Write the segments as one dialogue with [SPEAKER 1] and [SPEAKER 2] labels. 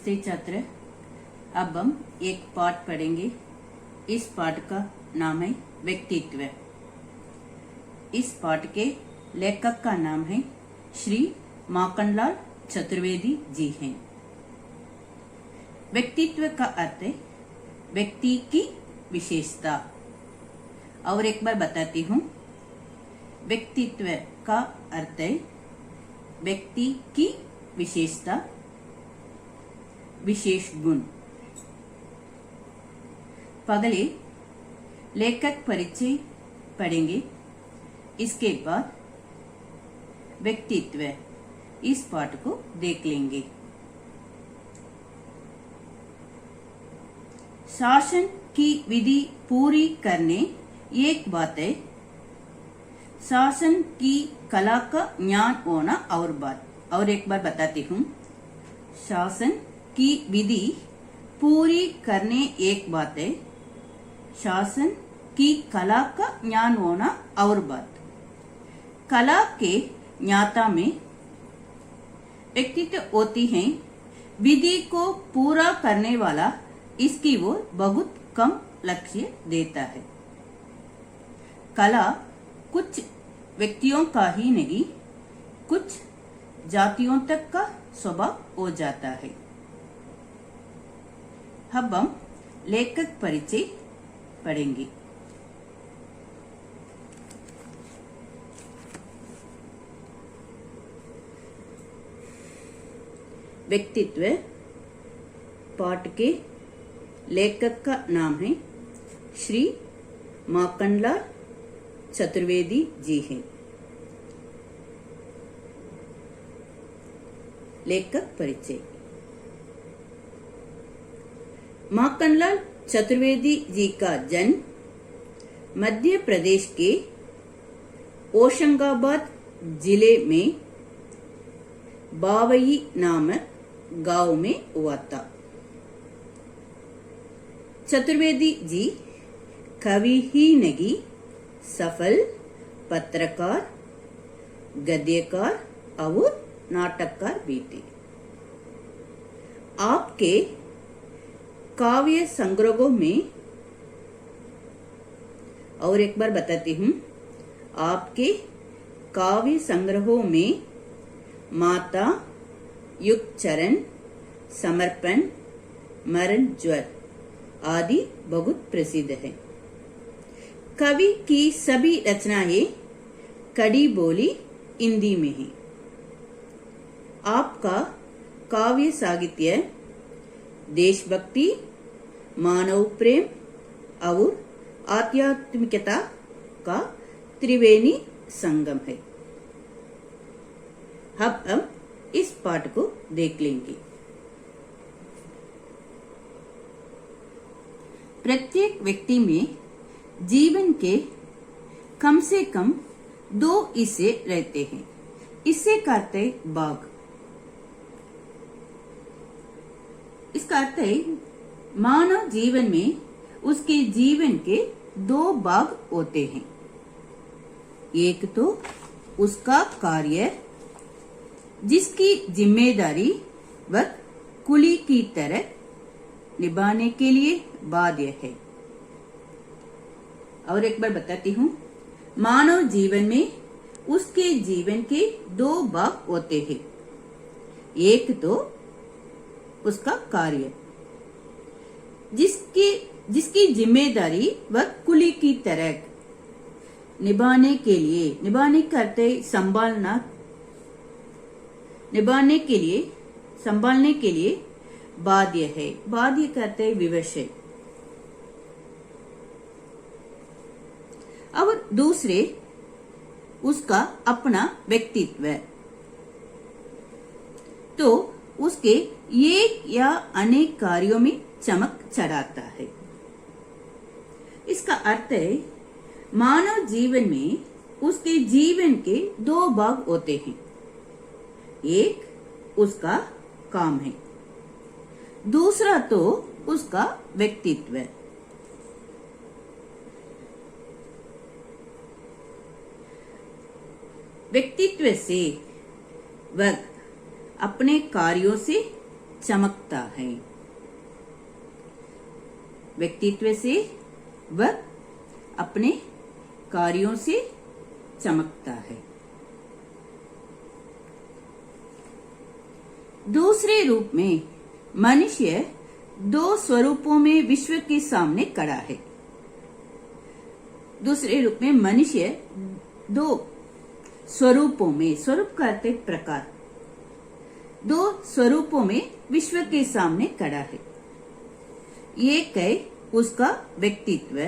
[SPEAKER 1] नमस्ते छात्र। अब हम एक पाठ पढ़ेंगे। इस पाठ का नाम है व्यक्तित्व। इस पाठ के लेखक का नाम है श्री माखनलाल चतुर्वेदी जी हैं। व्यक्तित्व का अर्थ है व्यक्ति की विशेषता। और एक बार बताती हूँ, व्यक्तित्व का अर्थ है व्यक्ति की विशेषता, विशेष गुण। पहले लेखक परिचय पढ़ेंगे, इसके बाद व्यक्तित्व इस पाठ को देख लेंगे। शासन की विधि पूरी करने एक बात है, शासन की कला का ज्ञान होना और बात। और एक बार बताती हूँ, शासन की विधि पूरी करने एक बात है, शासन की कला का ज्ञान होना और बात। कला के ज्ञाता में व्यक्तित्व होती है, विधि को पूरा करने वाला इसकी ओर बहुत कम लक्ष्य देता है। कला कुछ व्यक्तियों का ही नहीं, कुछ जातियों तक का स्वभाव हो जाता है। अब हम लेखक परिचय पढ़ेंगे। व्यक्तित्व पाठ के लेखक का नाम है श्री माखनलाल चतुर्वेदी जी हैं। लेखक परिचय। माखनलाल चतुर्वेदी जी का जन्म मध्य प्रदेश के होशंगाबाद जिले में बावई नामक गांव में हुआ था। चतुर्वेदी जी कवि ही नहीं, सफल पत्रकार, गद्यकार और नाटककार भी थे। आपके काव्य संग्रहों में, और एक बार बताती हूँ, आपके काव्य संग्रहों में माता, युगचरण, समर्पण, मरण ज्वर आदि बहुत प्रसिद्ध है। कवि की सभी रचनाएं कड़ी बोली हिंदी में है। आपका काव्य साहित्य देशभक्ति, मानव प्रेम और आध्यात्मिकता का त्रिवेणी संगम है। अब हम इस पाठ को देख लेंगे। प्रत्येक व्यक्ति में जीवन के कम से कम 2 हिस्से रहते हैं। इससे कहते हैं भाग। इसका अर्थ है मानव जीवन में उसके जीवन के 2 भाग होते हैं। एक तो उसका कार्य, जिसकी जिम्मेदारी वह कुली की तरह निभाने के लिए बाध्य है। और एक बार बताती हूँ, मानव जीवन में उसके जीवन के 2 भाग होते हैं। एक तो उसका कार्य, जिसकी जिम्मेदारी वह कुली की तरह निभाने के लिए, निभाने करते संभालना, निभाने के लिए, संभालने के लिए बाध्य है। बाध्य करते विवश है। और दूसरे उसका अपना व्यक्तित्व, तो उसके एक या अनेक कार्यों में चमक चढ़ाता है। इसका अर्थ है मानव जीवन में उसके जीवन के 2 भाग होते हैं। एक उसका काम है, दूसरा तो उसका व्यक्तित्व। व्यक्तित्व से वह अपने कार्यों से चमकता है। व्यक्तित्व से वह अपने कार्यों से चमकता है। दूसरे रूप में मनुष्य दो स्वरूपों में विश्व के सामने खड़ा है। दूसरे रूप में मनुष्य दो स्वरूपों में, स्वरूप का अर्थ प्रकार, दो स्वरूपों में विश्व के सामने खड़ा है। एक है उसका व्यक्तित्व,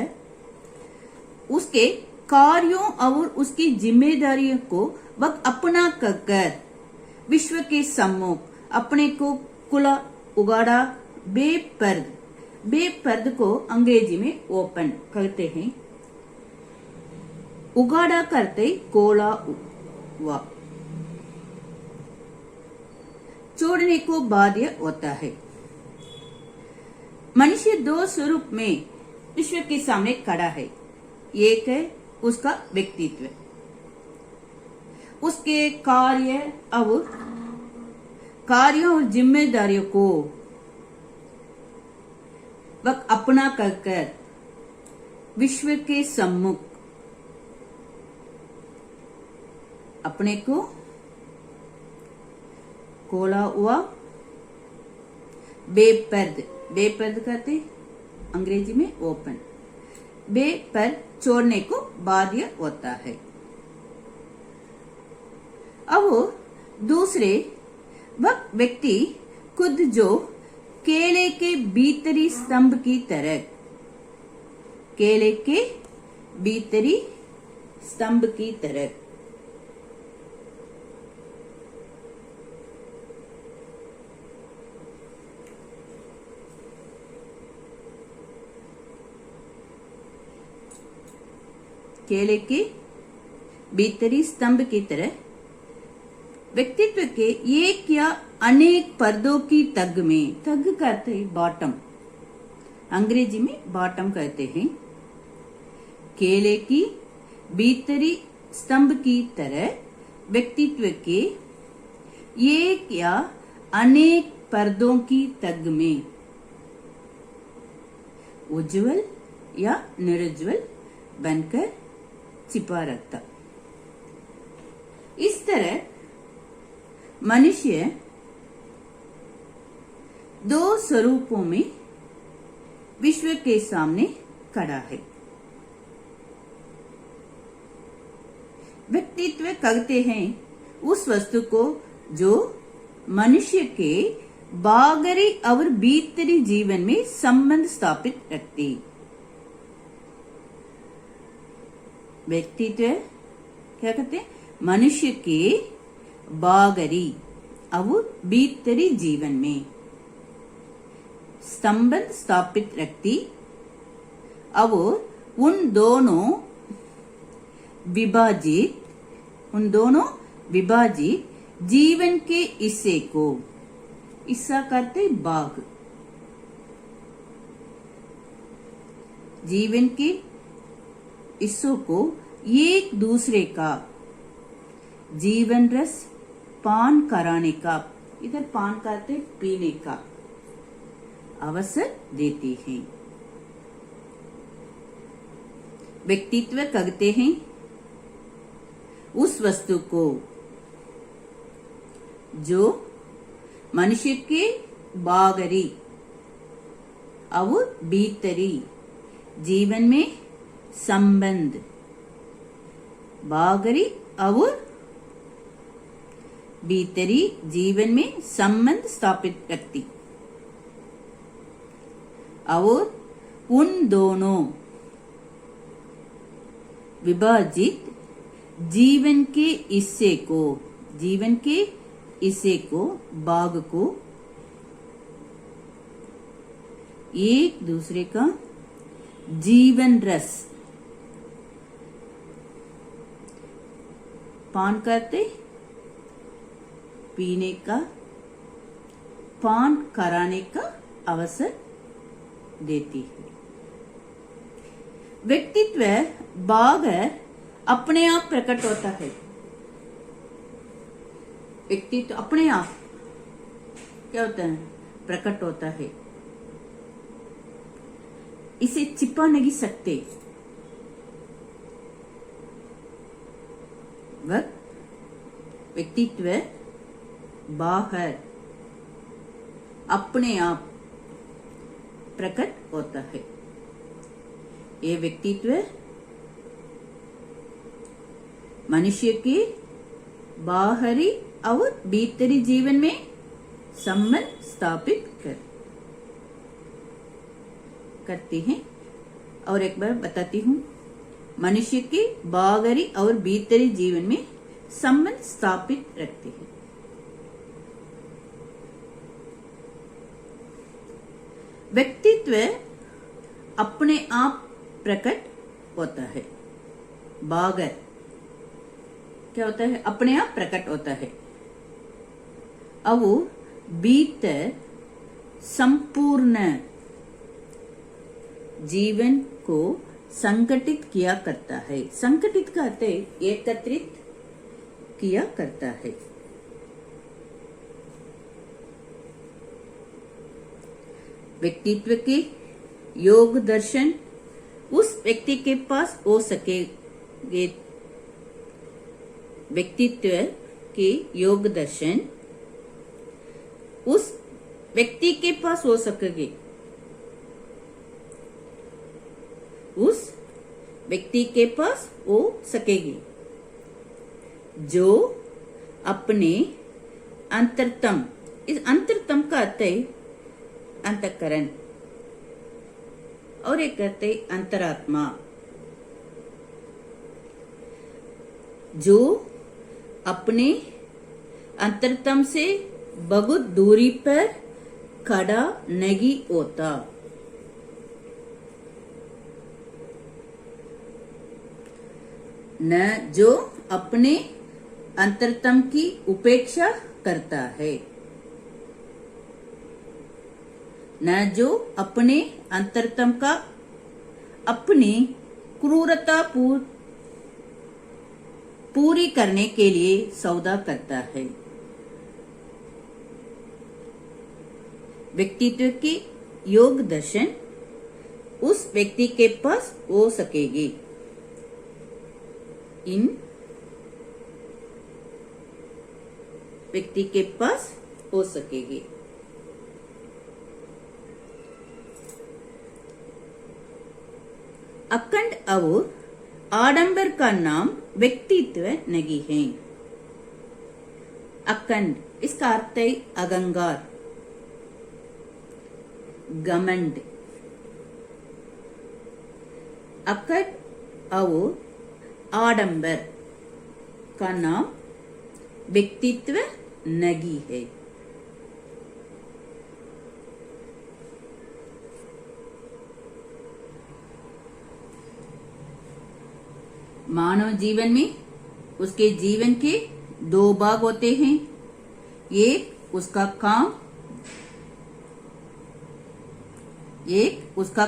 [SPEAKER 1] उसके कार्यों और उसकी जिम्मेदारियों को वह अपना कर विश्व के सम्मुख अपने को खुला उगाड़ा बेपर्द, बेपर्द को अंग्रेजी में ओपन कहते हैं, उगाड़ा करते कोला हुआ, छोड़ने को बाध्य होता है। मनुष्य दो स्वरूप में विश्व के सामने खड़ा है। एक है उसका व्यक्तित्व, उसके कार्यों और जिम्मेदारियों को वह अपना कर विश्व के सम्मुख अपने को खोला हुआ बेपर्द, बेपर्द कहते अंग्रेजी में ओपन, बेपर्द छोड़ने को बाध्य होता है। अब दूसरे वह व्यक्ति खुद जो केले के भीतरी स्तंभ की तरह, केले के भीतरी स्तंभ की तरह, केले के भीतरी स्तंभ की तरह व्यक्तित्व के एक या अनेक पर्दों की तग में, तग कहते हैं बॉटम, अंग्रेजी में बॉटम कहते हैं, केले की भीतरी स्तंभ की तरह व्यक्तित्व के एक या अनेक पर्दों की तग में उज्जवल या निरुज्जवल बनकर छिपा रखता। इस तरह मनुष्य दो स्वरूपों में विश्व के सामने खड़ा है। व्यक्तित्व कहते हैं उस वस्तु को जो मनुष्य के बाहरी और भीतरी जीवन में संबंध स्थापित रखती। व्यक्तित्व क्या कहते हैं? मनुष्य के बाहरी और भीतरी जीवन में संबंध स्थापित रखती और उन दोनों विभाजित जीवन के हिस्से को, हिस्सा करते भाग, जीवन के हिस्सों को एक दूसरे का जीवन रस पान कराने का, इधर पान करते पीने का अवसर देती है। व्यक्तित्व कहते हैं उस वस्तु को जो मनुष्य के बाहरी और भीतरी जीवन में संबंध, बाहरी और भीतरी जीवन में संबंध स्थापित रखती और उन दोनों विभाजित जीवन के हिस्से को, जीवन के हिस्से को, भाग को एक दूसरे का जीवन रस पान करते पीने का, पान कराने का अवसर देती है। व्यक्तित्व भाग अपने आप प्रकट होता है। व्यक्तित्व अपने आप क्या होता है? प्रकट होता है, इसे छिपा नहीं सकते। वह व्यक्तित्व बाहर अपने आप प्रकट होता है। ये व्यक्तित्व मनुष्य के बाहरी और भीतरी जीवन में संबंध स्थापित करती हैं। और एक बार बताती हूँ, मनुष्य के बाहरी और भीतरी जीवन में संबंध स्थापित रखते हैं। व्यक्तित्व अपने आप प्रकट होता है। बागर क्या होता है? अपने आप प्रकट होता है। अब वो भीतर संपूर्ण जीवन को संगठित किया करता है। संगठित का अर्थ है एकत्रित किया करता है। व्यक्तित्व के योग दर्शन उस व्यक्ति के पास हो सकेंगे। व्यक्तित्व के योग दर्शन उस व्यक्ति के पास हो सकेंगे, उस व्यक्ति के पास हो सकेगी जो अपने अंतरतम, इस अंतरतम का अर्थ है अंतःकरण और एक कहते हैं अंतरात्मा, जो अपने अंतरतम से बहुत दूरी पर खड़ा नहीं होता। न जो अपने अंतरतम की उपेक्षा करता है, न जो अपने अंतरतम का अपनी क्रूरता पूरी करने के लिए सौदा करता है। व्यक्तित्व की योग दर्शन उस व्यक्ति के पास हो सकेगी। इन व्यक्ति के पास हो सकेगी। अखंड और आडंबर का नाम व्यक्तित्व नहीं है। अखंड इसका अर्थ है अहंकार, घमंड। अखंड और आडंबर का नाम व्यक्तित्व नहीं है। मानव जीवन में उसके जीवन के दो भाग होते हैं। एक उसका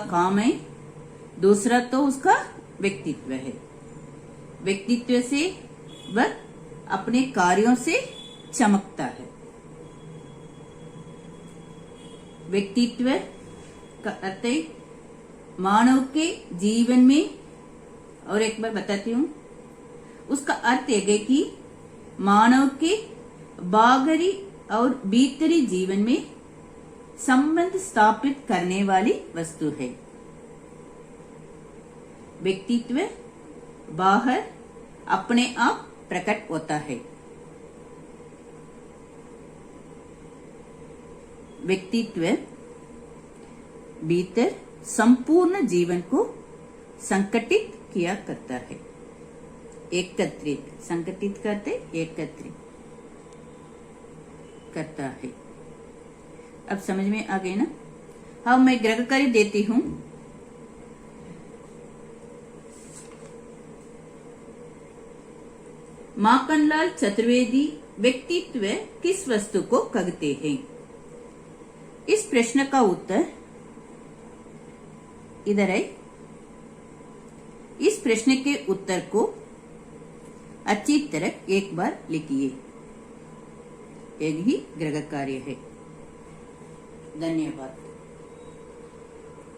[SPEAKER 1] काम है, दूसरा तो उसका व्यक्तित्व है। व्यक्तित्व से वह अपने कार्यों से चमकता है। व्यक्तित्व का अर्थ है मानव के जीवन में, और एक बार बताती हूँ, उसका अर्थ है कि मानव के बाहरी और भीतरी जीवन में संबंध स्थापित करने वाली वस्तु है। व्यक्तित्व बाहर अपने आप प्रकट होता है। व्यक्तित्व भीतर संपूर्ण जीवन को संगठित किया करता है। एकत्रित, संगठित करते एकत्रित करता है। अब समझ में आ गई ना? हाँ, मैं ग्रहकारी देती हूं। माखनलाल चतुर्वेदी व्यक्तित्व किस वस्तु को कहते हैं? इस प्रश्न का उत्तर इधर है। इस प्रश्न के उत्तर को अच्छी तरह एक बार लिखिए। एक ही गृह कार्य है। धन्यवाद।